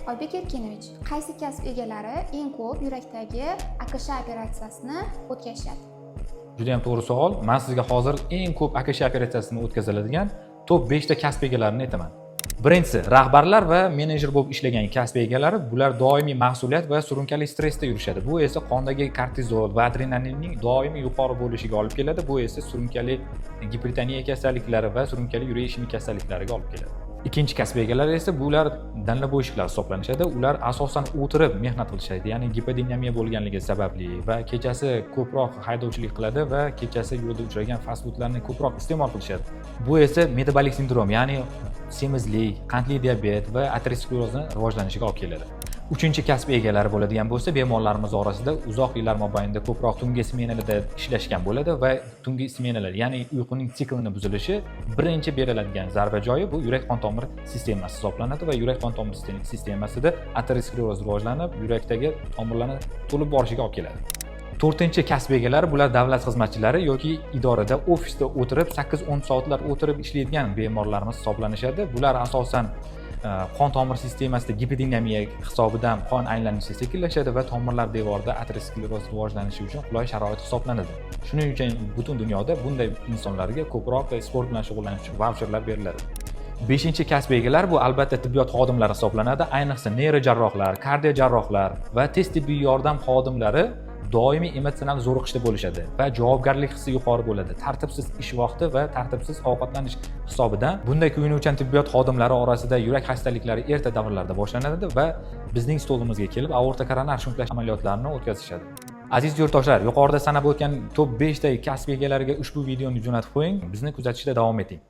Oybek Erkinovich, qaysi kasb egalari eng ko'p yurakdagi AKSH operatsiyasini o'tkazishadi? Juda ham to'g'ri savol. Men sizga hozir eng ko'p AKSH operatsiyasini o'tkaziladigan top 5 ta kasb egalarini aytaman. Birinchisi, rahbarlar va menejer bo'lib ishlagan kasb egalari, bular doimiy mas'uliyat va surunkali stressda yurishadi. Bu esa qondagi kortizol va adrenalinning doimiy yuqori bo'lishiga olib keladi. Bu esa surunkali gipertoniya kasalliklari va surunkali yurak ishemik kasalliklariga olib keladi. Ikkinchi kasb egalari esa bular danla bo'yishlar hisoblanishadi. Ular asosan o'tirib mehnat qilishadi, ya'ni gipodinamiya bo'lganligi sababli va kechasi ko'proq haydovchilik qiladi va kechasi yo'lda uchragan fast foodlarni ko'proq iste'mol qilishadi. Bu esa metabolik sindrom, ya'ni semizlik, qandli diabet va aterosklerozni rivojlanishiga olib keladi. Uchinchi kasb egalari bo'ladigan bo'lsa, bemorlarimiz orasida uzoq yillar mobaynida ko'proq tungi smenalarda ishlashgan bo'ladi va tungi smenalar, ya'ni uyquning siklini buzilishi birinchi beriladigan zarba joyi bu yurak qon tomir sistemasi hisoblanadi va yurak qon tomir sistemasida ateroskleroz rivojlanib, yurakdagi tomirlarni to'lib borishiga olib keladi. To'rtinchi kasb egalari bular davlat xizmatchilari yoki idorada ofisda o'tirib 8-10 soatlar o'tirib ishlaydigan bemorlarimiz hisoblanishadi. Bular asosan qon tomir sistemasida gipodinamiya hisobidan qon aylanishi sekinlashadi va tomirlar devorida ateroskleroz rivojlanishi uchun qulay sharoit hisoblanadi. Shuning uchun butun dunyoda bunday insonlarga ko'proq sport bilan shug'ullanish uchun vaucherlar beriladi. Beshinchi kasb egalari bu albatta tibbiyot xodimlari hisoblanadi. Ayniqsa neyrojarrohlar, kardiojarrohlar va tez tibbiy yordam xodimlari doimiy emotsional zo'riqishda bo'lishadi va javobgarlik hissi yuqori bo'ladi. Tartibsiz ish vaqti va tartibsiz ovqatlanish hisobidan bunday kuyunuvchan tibbiyot xodimlari orasida yurak xastaliklari erta davrlarda boshlanadi va bizning stolimizga kelib aorta koronar shunklash amaliyotlarini o'tkazishadi. Aziz yurtdoshlar, yuqorida sanab o'tgan top 5 ta kasb egalariga ushbu videoni jo'natib qo'ying. Bizni kuzatishda davom eting.